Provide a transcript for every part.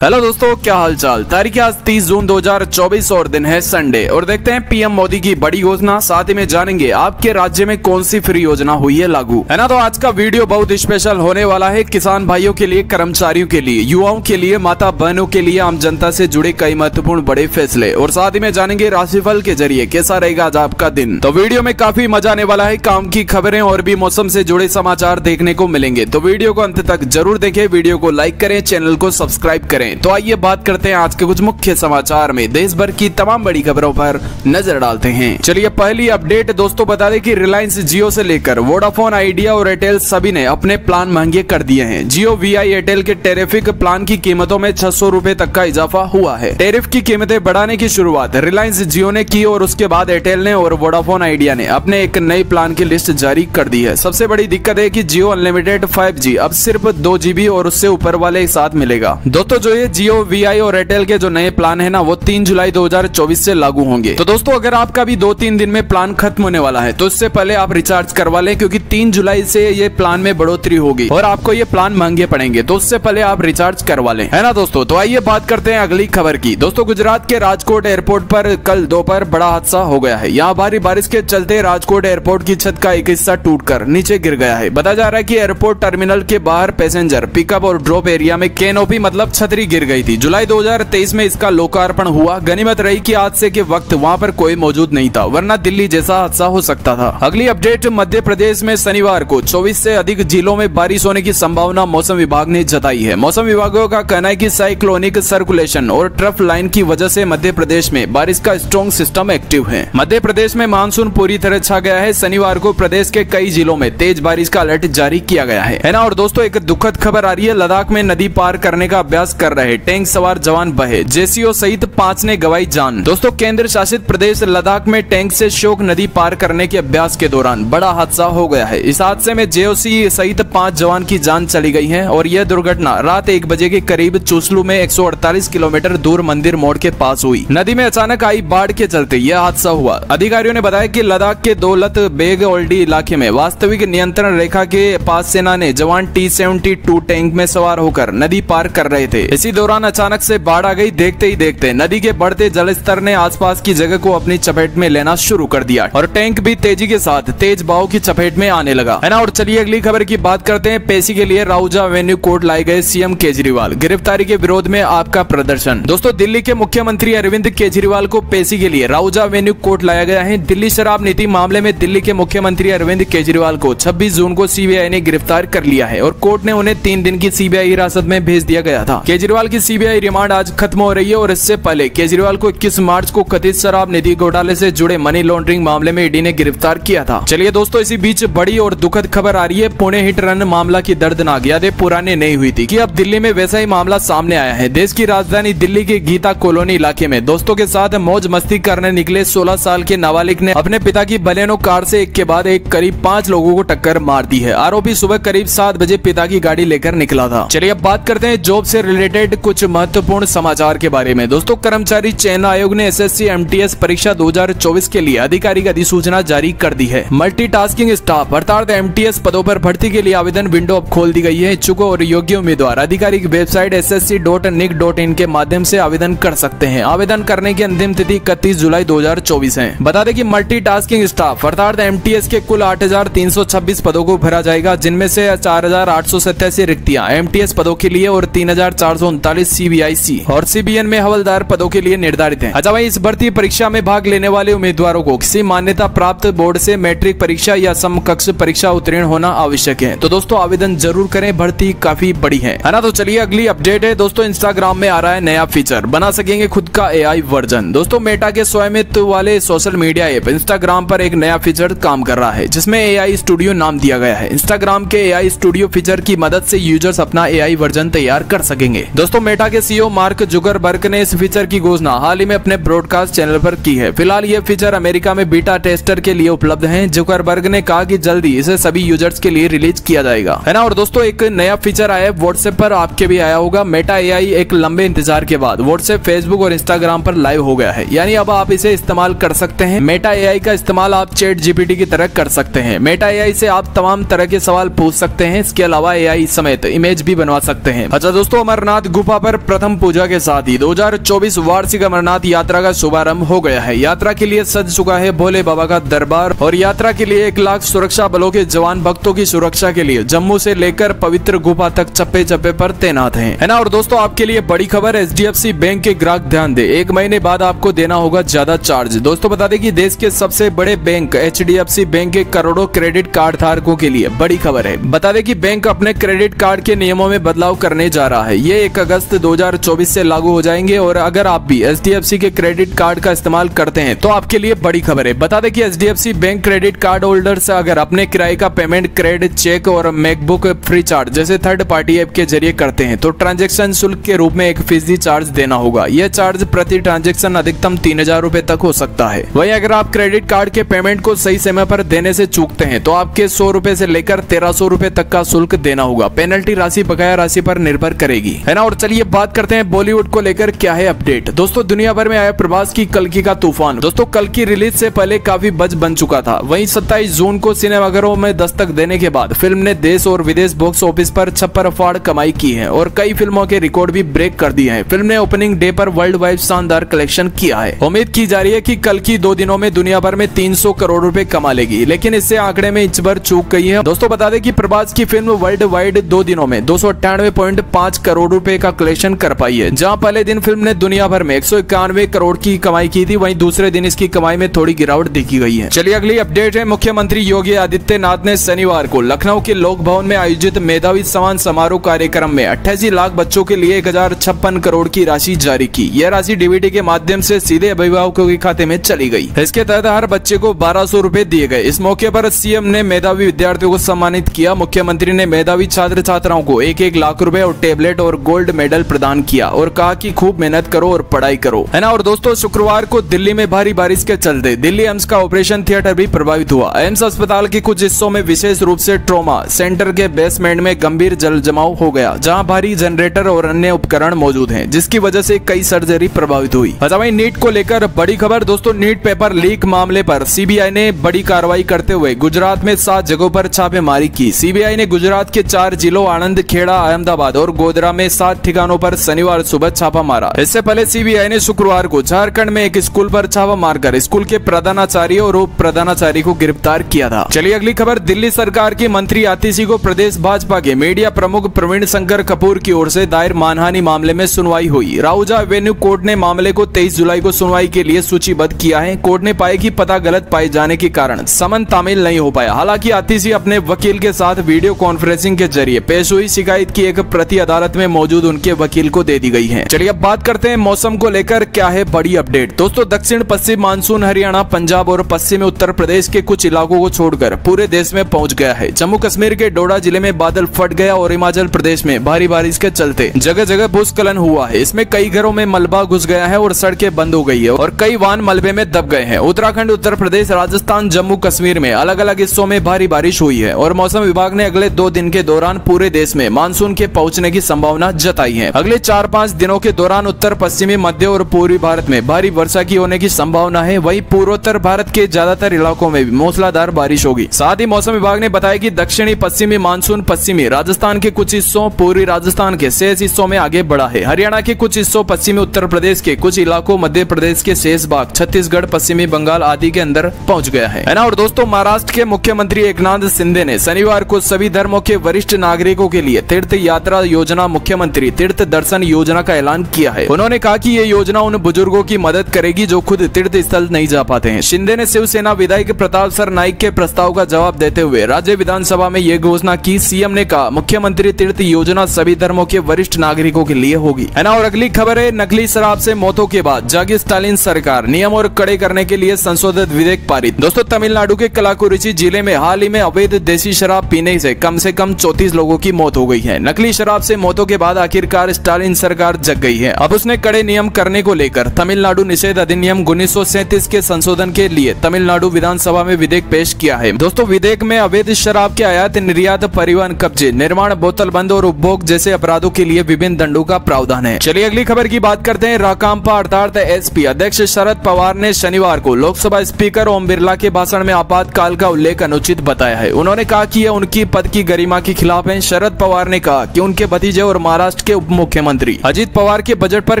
Hello दोस्तों, क्या हालचाल। तारीख आज 30 जून 2024 और दिन है संडे। और देखते हैं पीएम मोदी की बड़ी घोषणा, साथ ही में जानेंगे आपके राज्य में कौन सी फ्री योजना हुई है लागू, है ना। तो आज का वीडियो बहुत स्पेशल होने वाला है। किसान भाइयों के लिए, कर्मचारियों के लिए, युवाओं के लिए, माता बहनों के लिए, आम जनता से जुड़े कई महत्वपूर्ण बड़े फैसले, और साथ ही में जानेंगे राशिफल के जरिए कैसा रहेगा आज आपका दिन। तो वीडियो में काफी मजा आने वाला है। काम की खबरें और भी मौसम से जुड़े समाचार देखने को मिलेंगे, तो वीडियो को अंत तक जरूर देखें। वीडियो को लाइक करें, चैनल को सब्सक्राइब करें। तो आइए बात करते हैं आज के कुछ मुख्य समाचार में। देश भर की तमाम बड़ी खबरों पर नजर डालते हैं। चलिए पहली अपडेट दोस्तों बता दें कि रिलायंस जियो से लेकर वोडाफोन, आइडिया और एयरटेल सभी ने अपने प्लान महंगे कर दिए हैं। जियो, वीआई, एयरटेल के टेरिफिक प्लान की कीमतों में 600 रुपए तक का इजाफा हुआ है। टेरिफ की कीमतें बढ़ाने की शुरुआत रिलायंस जियो ने की और उसके बाद एयरटेल ने और वोडाफोन आइडिया ने अपने एक नई प्लान की लिस्ट जारी कर दी है। सबसे बड़ी दिक्कत है कि जियो अनलिमिटेड 5G अब सिर्फ 2 GB और उससे ऊपर वाले के साथ मिलेगा। दोस्तों जो ये जियो, वीआई और एयरटेल के जो नए प्लान है ना, वो 3 जुलाई 2024 से लागू होंगे। तो दोस्तों अगर आपका भी 2-3 दिन में प्लान खत्म होने वाला है तो इससे पहले आप रिचार्ज करवा लें, क्योंकि 3 जुलाई से ये प्लान में बढ़ोतरी होगी और आपको ये प्लान महंगे पड़ेंगे। तो उससे पहले आप रिचार्ज करवा लें, है ना दोस्तों। तो आइए बात करते हैं अगली खबर की। दोस्तों गुजरात के राजकोट एयरपोर्ट पर कल दोपहर बड़ा हादसा हो गया है। यहाँ भारी बारिश के चलते राजकोट एयरपोर्ट की छत का एक हिस्सा टूटकर नीचे गिर गया है। बताया जा रहा है कि एयरपोर्ट टर्मिनल के बाहर पैसेंजर पिकअप और ड्रॉप एरिया में कैनोपी मतलब छतरी गिर गई थी। जुलाई 2023 में इसका लोकार्पण हुआ। गनीमत रही कि हादसे के वक्त वहां पर कोई मौजूद नहीं था, वरना दिल्ली जैसा हादसा हो सकता था। अगली अपडेट, मध्य प्रदेश में शनिवार को 24 से अधिक जिलों में बारिश होने की संभावना मौसम विभाग ने जताई है। मौसम विभागों का कहना है कि साइक्लोनिक सर्कुलेशन और ट्रफ लाइन की वजह से मध्य प्रदेश में बारिश का स्ट्रॉन्ग सिस्टम एक्टिव है। मध्य प्रदेश में मानसून पूरी तरह छा गया है। शनिवार को प्रदेश के कई जिलों में तेज बारिश का अलर्ट जारी किया गया है ना। और दोस्तों एक दुखद खबर आ रही है। लद्दाख में नदी पार करने का अभ्यास कर रहे टैंक सवार जवान बहे, जेसीओ सहित 5 ने गंवाई जान। दोस्तों केंद्र शासित प्रदेश लद्दाख में टैंक से शोक नदी पार करने के अभ्यास के दौरान बड़ा हादसा हो गया है। इस हादसे में जेओसी सहित 5 जवान की जान चली गई है और यह दुर्घटना रात 1 बजे के करीब चुसलू में 148 किलोमीटर दूर मंदिर मोड़ के पास हुई। नदी में अचानक आई बाढ़ के चलते यह हादसा हुआ। अधिकारियों ने बताया कि लद्दाख के दौलत बेग ओल्डी इलाके में वास्तविक नियंत्रण रेखा के पास सेना ने जवान T-72 टैंक में सवार होकर नदी पार कर रहे थे। इसी दौरान अचानक से बाढ़ आ गई। देखते ही देखते नदी के बढ़ते जलस्तर ने आसपास की जगह को अपनी चपेट में लेना शुरू कर दिया और टैंक भी तेजी के साथ तेज बहाव की चपेट में आने लगा, है ना। और चलिए अगली खबर की बात करते हैं। पेशी के लिए राउजा एवेन्यू कोर्ट लाए गए सीएम केजरीवाल, गिरफ्तारी के विरोध में आपका प्रदर्शन। दोस्तों दिल्ली के मुख्यमंत्री अरविंद केजरीवाल को पेशी के लिए राउजा एवेन्यू कोर्ट लाया गया है। दिल्ली शराब नीति मामले में दिल्ली के मुख्यमंत्री अरविंद केजरीवाल को 26 जून को सीबीआई ने गिरफ्तार कर लिया है और कोर्ट ने उन्हें 3 दिन की सीबीआई हिरासत में भेज दिया गया था। केजरीवाल की सीबीआई रिमांड आज खत्म हो रही है और इससे पहले केजरीवाल को 21 मार्च को कथित शराब निधि घोटाले से जुड़े मनी लॉन्ड्रिंग मामले में ईडी ने गिरफ्तार किया था। चलिए दोस्तों इसी बीच बड़ी और दुखद खबर आ रही है। पुणे हिट रन मामला की दर्दनाक यादें पुराने नहीं हुई थी कि अब दिल्ली में वैसा ही मामला सामने आया है। देश की राजधानी दिल्ली के गीता कॉलोनी इलाके में दोस्तों के साथ मौज मस्ती करने निकले 16 साल के नाबालिग ने अपने पिता की बलेनो कार से एक के बाद एक करीब 5 लोगों को टक्कर मार दी है। आरोपी सुबह करीब 7 बजे पिता की गाड़ी लेकर निकला था। चलिए अब बात करते हैं जॉब से रिलेटेड कुछ महत्वपूर्ण समाचार के बारे में। दोस्तों कर्मचारी चयन आयोग ने SSC MTS परीक्षा 2024 के लिए आधिकारिक अधिसूचना जारी कर दी है। मल्टीटास्किंग स्टाफ अर्थात MTS पदों पर भर्ती के लिए आवेदन विंडो अब खोल दी गई है। इच्छुकों और योग्य उम्मीदवार आधिकारिक वेबसाइट ssc.nic.in के माध्यम से आवेदन कर सकते हैं। आवेदन करने की अंतिम तिथि 31 जुलाई 2024 है। बता दें कि मल्टीटास्किंग स्टाफ अर्थात MTS के कुल 8,326 पदों को भरा जाएगा, जिनमें से 4,887 रिक्तियां MTS पदों के लिए और 3,439 CBIC और CBN में हवलदार पदों के लिए निर्धारित है। अच्छा भाई, इस भर्ती परीक्षा में भाग लेने वाले उम्मीदवारों को किसी मान्यता प्राप्त बोर्ड से मैट्रिक परीक्षा या समकक्ष परीक्षा उत्तीर्ण होना आवश्यक है। तो दोस्तों आवेदन जरूर करें, भर्ती काफी बड़ी है ना। तो चलिए अगली अपडेट है दोस्तों। इंस्टाग्राम में आ रहा है नया फीचर, बना सकेंगे खुद का AI वर्जन। दोस्तों मेटा के स्वामित्व वाले सोशल मीडिया ऐप इंस्टाग्राम पर एक नया फीचर काम कर रहा है, जिसमें AI स्टूडियो नाम दिया गया है। इंस्टाग्राम के AI स्टूडियो फीचर की मदद से यूजर्स अपना AI वर्जन तैयार कर सकेंगे। दोस्तों मेटा के CEO मार्क जुकरबर्ग ने इस फीचर की घोषणा हाल ही में अपने ब्रॉडकास्ट चैनल पर की है। फिलहाल ये फीचर अमेरिका में बीटा टेस्टर के लिए उपलब्ध है। जुकरबर्ग ने कहा कि जल्दी इसे सभी यूजर्स के लिए रिलीज किया जाएगा, है ना। और दोस्तों एक नया फीचर आया है व्हाट्सएप पर, आपके भी आया होगा। मेटा AI एक लंबे इंतजार के बाद व्हाट्सएप, फेसबुक और इंस्टाग्राम पर लाइव हो गया है, यानी अब आप इसे इस्तेमाल कर सकते हैं। मेटा AI का इस्तेमाल आप चैट GPT की तरह कर सकते हैं। मेटा AI से आप तमाम तरह के सवाल पूछ सकते हैं। इसके अलावा AI समेत इमेज भी बनवा सकते हैं। अच्छा दोस्तों, अमरनाथ अमरनाथ गुफा पर प्रथम पूजा के साथ ही 2024 वार्षिक अमरनाथ यात्रा का शुभारंभ हो गया है। यात्रा के लिए सज चुका है भोले बाबा का दरबार और यात्रा के लिए 1 लाख सुरक्षा बलों के जवान भक्तों की सुरक्षा के लिए जम्मू से लेकर पवित्र गुफा तक चप्पे चप्पे पर तैनात हैं, है ना। और दोस्तों आपके लिए बड़ी खबर, HDFC बैंक के ग्राहक ध्यान दे, 1 महीने बाद आपको देना होगा ज्यादा चार्ज। दोस्तों बता दें कि देश के सबसे बड़े बैंक HDFC बैंक के करोड़ों क्रेडिट कार्ड धारकों के लिए बड़ी खबर है। बता दें कि बैंक अपने क्रेडिट कार्ड के नियमों में बदलाव करने जा रहा है। ये 1 अगस्त 2024 से लागू हो जाएंगे और अगर आप भी HDFC के क्रेडिट कार्ड का इस्तेमाल करते हैं तो आपके लिए बड़ी खबर है। बता दें कि HDFC bank credit card holder से अगर अपने किराए का पेमेंट क्रेडिट चेक और मैकबुक फ्री चार्ज जैसे थर्ड पार्टी ऐप के जरिए करते हैं तो ट्रांजैक्शन शुल्क के रूप में 1% चार्ज देना होगा। यह चार्ज प्रति ट्रांजैक्शन अधिकतम 3000 रुपए तक हो सकता है। वहीं अगर आप क्रेडिट कार्ड के पेमेंट को सही समय पर देने से चूकते हैं तो आपके 100 रुपए से लेकर 1300 रुपए तक का शुल्क देना होगा। पेनल्टी राशि बकाया राशि पर निर्भर करेगी, है ना। और चलिए बात करते हैं बॉलीवुड को लेकर क्या है अपडेट। दोस्तों दुनिया भर में आया प्रभास की कल्कि का तूफान। दोस्तों कल्कि रिलीज से पहले काफी बज बन चुका था। वहीं 27 जून को सिनेमाघरों में दस्तक देने के बाद फिल्म ने देश और विदेश बॉक्स ऑफिस पर छप्पर फाड़ कमाई की है और कई फिल्मों के रिकॉर्ड भी ब्रेक कर दिए हैं। फिल्म ने ओपनिंग डे पर वर्ल्ड वाइड शानदार कलेक्शन किया है। उम्मीद की जा रही है कि कल्कि 2 दिनों में दुनिया भर में 300 करोड़ रुपए कमा लेगी, लेकिन इससे आंकड़े में इंच भर चूक गई है। दोस्तों बता दें कि प्रभास की फिल्म वर्ल्ड वाइड 2 दिनों में 298.5 करोड़ रुपए का कलेक्शन कर पाई है। जहां पहले दिन फिल्म ने दुनिया भर में 191 करोड़ की कमाई की थी, वहीं दूसरे दिन इसकी कमाई में थोड़ी गिरावट देखी गई है। चलिए अगली अपडेट है। मुख्यमंत्री योगी आदित्यनाथ ने शनिवार को लखनऊ के लोक भवन में आयोजित मेधावी सम्मान समारोह कार्यक्रम में 88 लाख बच्चों के लिए 1056 करोड़ की राशि जारी की। यह राशि डीबीटी के माध्यम से सीधे अभिभावकों के खाते में चली गई। इसके तहत हर बच्चे को 1200 रुपए दिए गए। इस मौके पर सीएम ने मेधावी विद्यार्थियों को सम्मानित किया। मुख्यमंत्री ने मेधावी छात्र छात्राओं को 1-1 लाख रुपए और टेबलेट और गोल्ड मेडल प्रदान किया और कहा कि खूब मेहनत करो और पढ़ाई करो, है ना। और दोस्तों शुक्रवार को दिल्ली में भारी बारिश के चलते दिल्ली एम्स का ऑपरेशन थिएटर भी प्रभावित हुआ। एम्स अस्पताल के कुछ हिस्सों में विशेष रूप से ट्रॉमा सेंटर के बेसमेंट में गंभीर जल जमाव हो गया, जहां भारी जनरेटर और अन्य उपकरण मौजूद हैं, जिसकी वजह से कई सर्जरी प्रभावित हुई। वहीं नीट को लेकर बड़ी खबर। दोस्तों नीट पेपर लीक मामले पर सीबीआई ने बड़ी कार्रवाई करते हुए गुजरात में 7 जगहों पर छापेमारी की। सीबीआई ने गुजरात के 4 जिलों आनंद, खेड़ा, अहमदाबाद और गोधरा में 7 ठिकानों पर शनिवार सुबह छापा मारा। इससे पहले सीबीआई ने शुक्रवार को झारखंड में एक स्कूल पर छापा मारकर स्कूल के प्रधानाचार्य और उप प्रधानाचार्य को गिरफ्तार किया था। चलिए अगली खबर। दिल्ली सरकार की मंत्री आतिशी को प्रदेश भाजपा के मीडिया प्रमुख प्रवीण शंकर कपूर की ओर से दायर मानहानि मामले में सुनवाई हुई। राहुजा एवेन्यू कोर्ट ने मामले को 23 जुलाई को सुनवाई के लिए सूचीबद्ध किया है। कोर्ट ने पाया कि पता गलत पाए जाने के कारण समन तामील नहीं हो पाया। हालांकि आतिशी अपने वकील के साथ वीडियो कॉन्फ्रेंसिंग के जरिए पेश हुई शिकायत की एक प्रति अदालत में मौजूद उनके वकील को दे दी गई है। चलिए अब बात करते हैं मौसम को लेकर क्या है बड़ी अपडेट। दोस्तों दक्षिण पश्चिम मानसून हरियाणा, पंजाब और पश्चिमी उत्तर प्रदेश के कुछ इलाकों को छोड़कर पूरे देश में पहुंच गया है। जम्मू कश्मीर के डोडा जिले में बादल फट गया और हिमाचल प्रदेश में भारी बारिश के चलते जगह जगह भूस्खलन हुआ है। इसमें कई घरों में मलबा घुस गया है और सड़कें बंद हो गई है और कई वाहन मलबे में दब गए हैं। उत्तराखंड, उत्तर प्रदेश, राजस्थान, जम्मू कश्मीर में अलग अलग हिस्सों में भारी बारिश हुई है और मौसम विभाग ने अगले 2 दिन के दौरान पूरे देश में मानसून के पहुंचने की संभावना जताई है। अगले 4-5 दिनों के दौरान उत्तर पश्चिमी, मध्य और पूर्वी भारत में भारी वर्षा की होने की संभावना है। वहीं पूर्वोत्तर भारत के ज्यादातर इलाकों में भी मूसलाधार बारिश होगी। साथ ही मौसम विभाग ने बताया कि दक्षिणी पश्चिमी मानसून पश्चिमी राजस्थान के कुछ हिस्सों, पूर्वी राजस्थान के शेष हिस्सों में आगे बढ़ा है। हरियाणा के कुछ हिस्सों, पश्चिमी उत्तर प्रदेश के कुछ इलाकों, मध्य प्रदेश के शेष भाग, छत्तीसगढ़, पश्चिमी बंगाल आदि के अंदर पहुंच गया है ना। और दोस्तों महाराष्ट्र के मुख्यमंत्री एकनाथ शिंदे ने शनिवार को सभी धर्मों के वरिष्ठ नागरिकों के लिए तीर्थ यात्रा योजना, मुख्यमंत्री तीर्थ दर्शन योजना का ऐलान किया है। उन्होंने कहा कि ये योजना उन बुजुर्गों की मदद करेगी जो खुद तीर्थ स्थल नहीं जा पाते हैं। शिंदे ने शिवसेना विधायक प्रताप सर नाइक के प्रस्ताव का जवाब देते हुए राज्य विधानसभा में ये घोषणा की। सीएम ने कहा मुख्यमंत्री तीर्थ योजना सभी धर्मों के वरिष्ठ नागरिकों के लिए होगी, है ना। और अगली खबर है, नकली शराब से मौतों के बाद जागी स्टालिन सरकार, नियम और कड़े करने के लिए संशोधित विधेयक पारित। दोस्तों तमिलनाडु के कलाकुरिची जिले में हाल ही में अवैध देसी शराब पीने से कम 34 लोगों की मौत हो गई है। नकली शराब से मौतों के बाद आखिरकार स्टालिन सरकार जग गई है। अब उसने कड़े नियम करने को लेकर तमिलनाडु निषेध अधिनियम 1937 के संशोधन के लिए तमिलनाडु विधानसभा में विधेयक पेश किया है। दोस्तों विधेयक में अवैध शराब के आयात, निर्यात, परिवहन, कब्जे, निर्माण, बोतलबंद और उपभोग जैसे अपराधों के लिए विभिन्न दंडों का प्रावधान है। चलिए अगली खबर की बात करते हैं। राकांपा अर्थात एसपी अध्यक्ष शरद पवार ने शनिवार को लोकसभा स्पीकर ओम बिरला के भाषण में आपातकाल का उल्लेख अनुचित बताया है। उन्होंने कहा कि यह उनकी पद की गरिमा के खिलाफ है। शरद पवार ने कहा कि उनके भतीजे और महाराष्ट्र महाराष्ट्र के उप मुख्यमंत्री अजित पवार के बजट पर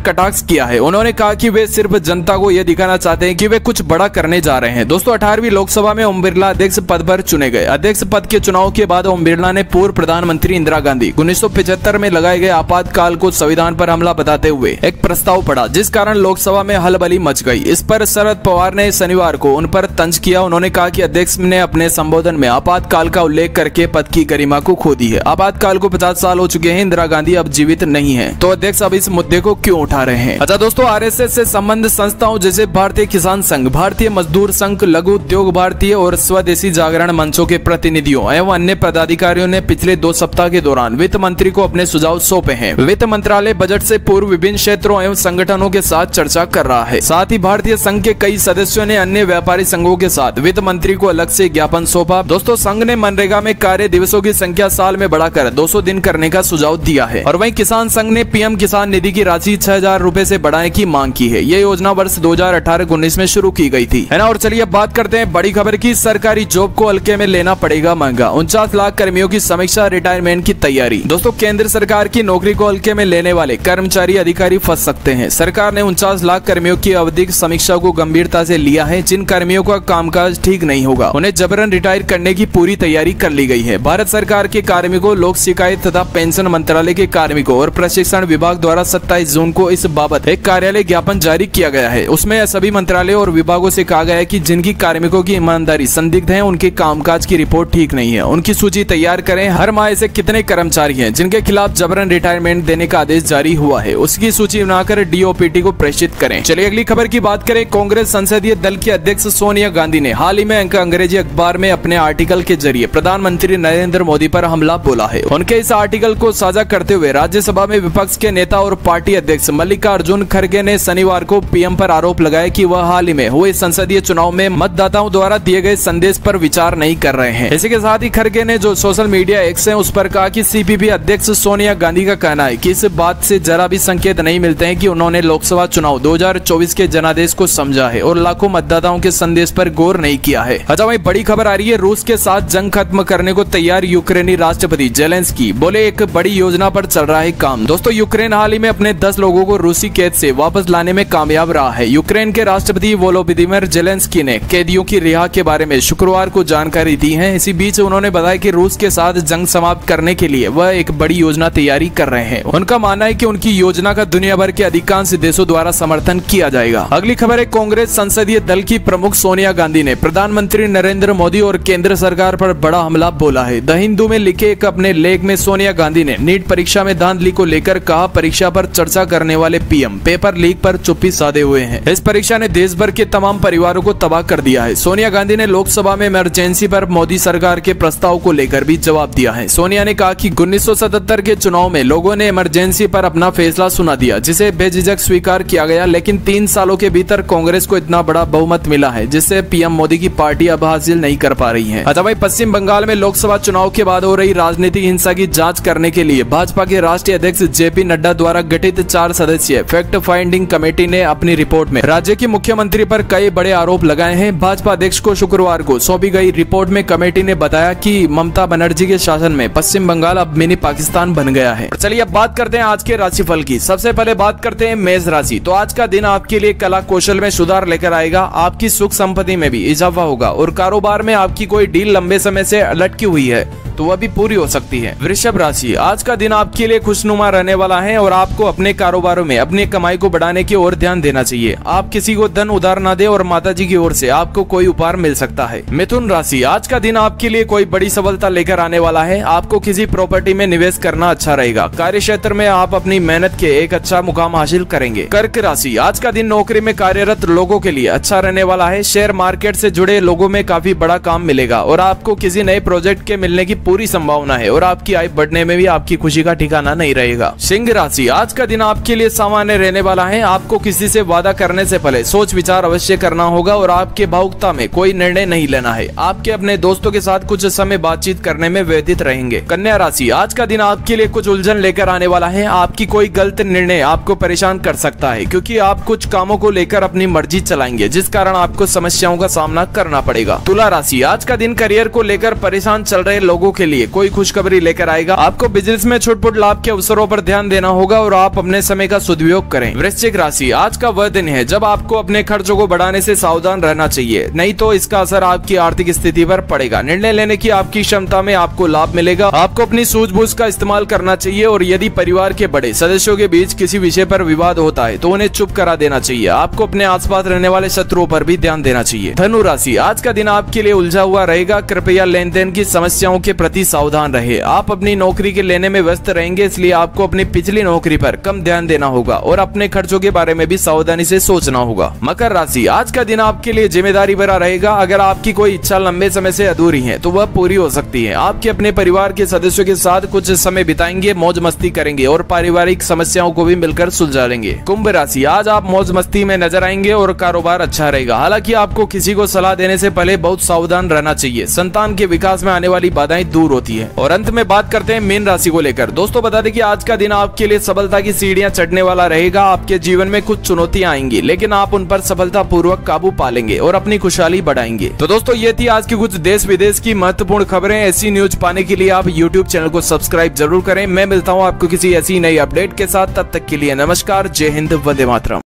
कटाक्ष किया है। उन्होंने कहा कि वे सिर्फ जनता को यह दिखाना चाहते हैं कि वे कुछ बड़ा करने जा रहे हैं। दोस्तों 18वीं लोकसभा में ओम बिरला अध्यक्ष पद पर चुने गए। अध्यक्ष पद के चुनाव के बाद ओम बिरला ने पूर्व प्रधानमंत्री इंदिरा गांधी 1975 में लगाए गए आपातकाल को संविधान पर हमला बताते हुए एक प्रस्ताव पढ़ा, जिस कारण लोकसभा में हलबली मच गई। इस पर शरद पवार ने शनिवार को उन पर तंज किया। उन्होंने कहा कि अध्यक्ष ने अपने संबोधन में आपातकाल का उल्लेख करके पद की गरिमा को खो दी है। आपातकाल को 50 साल हो चुके हैं, इंदिरा गांधी अब जीवित नहीं है, तो अध्यक्ष अब इस मुद्दे को क्यों उठा रहे हैं। अच्छा दोस्तों, आरएसएस से संबंध संस्थाओं जैसे भारतीय किसान संघ, भारतीय मजदूर संघ, लघु उद्योग भारतीय और स्वदेशी जागरण मंचों के प्रतिनिधियों एवं अन्य पदाधिकारियों ने पिछले 2 सप्ताह के दौरान वित्त मंत्री को अपने सुझाव सौंपे हैं। वित्त मंत्रालय बजट से पूर्व विभिन्न क्षेत्रों एवं संगठनों के साथ चर्चा कर रहा है। साथ ही भारतीय संघ के कई सदस्यों ने अन्य व्यापारी संघों के साथ वित्त मंत्री को अलग से ज्ञापन सौंपा। दोस्तों संघ ने मनरेगा में कार्य दिवसों की संख्या साल में बढ़ाकर 200 दिन करने का सुझाव दिया है। और वहीं किसान संघ ने पीएम किसान निधि की राशि 6000 रुपए से बढ़ाने की मांग की है। यह योजना वर्ष 2018-19 में शुरू की गई थी, है ना। और चलिए अब बात करते हैं बड़ी खबर की। सरकारी जॉब को हल्के में लेना पड़ेगा महंगा, 49 लाख कर्मियों की समीक्षा, रिटायरमेंट की तैयारी। दोस्तों केंद्र सरकार की नौकरी को हल्के में लेने वाले कर्मचारी अधिकारी फंस सकते हैं। सरकार ने 49 लाख कर्मियों की आवधिक समीक्षा को गंभीरता से लिया है। जिन कर्मियों का कामकाज ठीक नहीं होगा उन्हें जबरन रिटायर करने की पूरी तैयारी कर ली गई है। भारत सरकार के कार्मिकों, लोक शिकायत तथा पेंशन मंत्रालय के कार्मिकों और प्रशिक्षण विभाग द्वारा 27 जून को इस बाबत एक कार्यालय ज्ञापन जारी किया गया है। उसमें सभी मंत्रालयों और विभागों से कहा गया है कि जिनकी कार्मिकों की ईमानदारी संदिग्ध है, उनके कामकाज की रिपोर्ट ठीक नहीं है, उनकी सूची तैयार करें। हर माह ऐसे कितने कर्मचारी हैं जिनके खिलाफ जबरन रिटायरमेंट देने का आदेश जारी हुआ है, उसकी सूची बनाकर डीओपीटी को प्रेषित करें। चलिए अगली खबर की बात करें। कांग्रेस संसदीय दल की अध्यक्ष सोनिया गांधी ने हाल ही में अंग्रेजी अखबार में अपने आर्टिकल के जरिए प्रधानमंत्री नरेंद्र मोदी पर हमला बोला है। उनके इस आर्टिकल को साझा करते हुए राज्यसभा में विपक्ष के नेता और पार्टी अध्यक्ष मल्लिकार्जुन खड़गे ने शनिवार को पीएम पर आरोप लगाया कि वह हाल ही में हुए संसदीय चुनाव में मतदाताओं द्वारा दिए गए संदेश पर विचार नहीं कर रहे हैं। इसी के साथ ही खड़गे ने जो सोशल मीडिया एक्स है उस पर कहा कि सीपीपी अध्यक्ष सोनिया गांधी का कहना है कि इस बात से जरा भी संकेत नहीं मिलते हैं कि उन्होंने लोकसभा चुनाव 2024 के जनादेश को समझा है और लाखों मतदाताओं के संदेश पर गौर नहीं किया है। अच्छा वही बड़ी खबर आ रही है। रूस के साथ जंग खत्म करने को तैयार यूक्रेनी राष्ट्रपति जेलेंस्की बोले एक बड़ी योजना पर चल रहा है काम। दोस्तों यूक्रेन हाल ही में अपने 10 लोगों को रूसी कैद से वापस लाने में कामयाब रहा है। यूक्रेन के राष्ट्रपति वोलोदिमीर जेलेंस्की ने कैदियों की रिहा के बारे में शुक्रवार को जानकारी दी है। इसी बीच उन्होंने बताया कि रूस के साथ जंग समाप्त करने के लिए वह एक बड़ी योजना तैयारी कर रहे हैं। उनका मानना है कि उनकी योजना का दुनिया भर के अधिकांश देशों द्वारा समर्थन किया जाएगा। अगली खबर है। कांग्रेस संसदीय दल की प्रमुख सोनिया गांधी ने प्रधानमंत्री नरेंद्र मोदी और केंद्र सरकार पर बड़ा हमला बोला है। द हिंदू में लिखे एक अपने लेख में सोनिया गांधी ने नीट परीक्षा में धांधली को लेकर कहा, परीक्षा पर चर्चा करने वाले पीएम पेपर लीक पर चुप्पी साधे हुए हैं। इस परीक्षा ने देश भर के तमाम परिवारों को तबाह कर दिया है। सोनिया गांधी ने लोकसभा में इमरजेंसी पर मोदी सरकार के प्रस्ताव को लेकर भी जवाब दिया है। सोनिया ने कहा कि 1977 के चुनाव में लोगों ने इमरजेंसी पर अपना फैसला सुना दिया, जिसे बेझिझक स्वीकार किया गया, लेकिन 3 सालों के भीतर कांग्रेस को इतना बड़ा बहुमत मिला है जिससे पीएम मोदी की पार्टी अब हासिल नहीं कर पा रही है। अच्छा भाई, पश्चिम बंगाल में लोकसभा चुनाव के बाद हो रही राजनीतिक हिंसा की जांच करने के लिए भाजपा के राष्ट्रीय अध्यक्ष जेपी नड्डा द्वारा गठित 4 सदस्यीय फैक्ट फाइंडिंग कमेटी ने अपनी रिपोर्ट में राज्य की मुख्यमंत्री पर कई बड़े आरोप लगाए हैं। भाजपा अध्यक्ष को शुक्रवार को सौंपी गई रिपोर्ट में कमेटी ने बताया कि ममता बनर्जी के शासन में पश्चिम बंगाल अब मिनी पाकिस्तान बन गया है। चलिए अब बात करते हैं आज के राशिफल की। सबसे पहले बात करते हैं मेष राशि। तो आज का दिन आपके लिए कला कौशल में सुधार लेकर आएगा। आपकी सुख संपत्ति में भी इजाफा होगा और कारोबार में आपकी कोई डील लंबे समय से लटकी हुई है तो वह भी पूरी हो सकती है। वृषभ राशि, आज का दिन आपके लिए खुशनुमा रहने वाला है और आपको अपने कारोबारों में अपनी कमाई को बढ़ाने की ओर ध्यान देना चाहिए। आप किसी को धन उधार न दे और माताजी की ओर से आपको कोई उपहार मिल सकता है। मिथुन राशि, आज का दिन आपके लिए कोई बड़ी सफलता लेकर आने वाला है। आपको किसी प्रॉपर्टी में निवेश करना अच्छा रहेगा। कार्य क्षेत्र में आप अपनी मेहनत के एक अच्छा मुकाम हासिल करेंगे। कर्क राशि, आज का दिन नौकरी में कार्यरत लोगों के लिए अच्छा रहने वाला है। शेयर मार्केट से जुड़े लोगों में काफी बड़ा काम मिलेगा और आपको किसी नए प्रोजेक्ट के मिलने की पूरी संभावना है और आपकी आय बढ़ने में भी आपकी खुशी का ठिकाना नहीं रहेगा। सिंह राशि, आज का दिन आपके लिए सामान्य रहने वाला है। आपको किसी से वादा करने से पहले सोच विचार अवश्य करना होगा और आपके भावुकता में कोई निर्णय नहीं लेना है। आपके अपने दोस्तों के साथ कुछ समय बातचीत करने में व्यतीत रहेंगे। कन्या राशि, आज का दिन आपके लिए कुछ उलझन लेकर आने वाला है। आपकी कोई गलत निर्णय आपको परेशान कर सकता है क्योंकि आप कुछ कामों को लेकर अपनी मर्जी चलाएंगे जिस कारण आपको समस्याओं का सामना करना पड़ेगा। तुला राशि, आज का दिन करियर को लेकर परेशान चल रहे लोगों के लिए कोई खुशखबरी लेकर आएगा। आपको बिजनेस में छुटपुट लाभ के अवसरों पर ध्यान देना होगा और आप अपने समय का सदुपयोग करें। वृश्चिक राशि, आज का वह दिन है जब आपको अपने खर्चों को बढ़ाने से सावधान रहना चाहिए, नहीं तो इसका असर आपकी आर्थिक स्थिति पर पड़ेगा। निर्णय लेने की आपकी क्षमता में आपको लाभ मिलेगा। आपको अपनी सूझबूझ का इस्तेमाल करना चाहिए और यदि परिवार के बड़े सदस्यों के बीच किसी विषय पर विवाद होता है तो उन्हें चुप करा देना चाहिए। आपको अपने आसपास रहने वाले शत्रुओं पर भी ध्यान देना चाहिए। धनु राशि, आज का दिन आपके लिए उलझा हुआ रहेगा। कृपया लेन देन की समस्याओं के प्रति सावधान रहे। आप अपनी नौकरी के लेने में व्यस्त रहेंगे, इसलिए आपको अपनी पिछली नौकरी पर कम ध्यान देना होगा और अपने खर्चों के बारे में भी सावधानी से सोचना होगा। मकर राशि, आज का दिन आपके लिए जिम्मेदारी भरा रहेगा। अगर आपकी कोई इच्छा लंबे समय से अधूरी है तो वह पूरी हो सकती है। आपके अपने परिवार के सदस्यों के साथ कुछ समय बिताएंगे, मौज मस्ती करेंगे और पारिवारिक समस्याओं को भी मिलकर सुलझा लेंगे। कुंभ राशि, आज आप मौज मस्ती में नजर आएंगे और कारोबार अच्छा रहेगा। हालांकि आपको किसी को सलाह देने से पहले बहुत सावधान रहना चाहिए। संतान के विकास में आने वाली बाधाएं दूर होती है। और अंत में बात करते हैं मीन राशि को लेकर। दोस्तों बता दें कि आज का दिन आपके लिए सफलता की सीढ़ियां चढ़ने वाला रहेगा। आपके जीवन में कुछ चुनौतियां आएंगी, लेकिन आप उन पर सफलतापूर्वक काबू पा लेंगे और अपनी खुशहाली बढ़ाएंगे। तो दोस्तों ये थी आज की कुछ देश विदेश की महत्वपूर्ण खबरें। ऐसी न्यूज पाने के लिए आप YouTube चैनल को सब्सक्राइब जरूर करें। मैं मिलता हूँ आपको किसी ऐसी नई अपडेट के साथ। तब तक के लिए नमस्कार, जय हिंद, वंदे मातरम।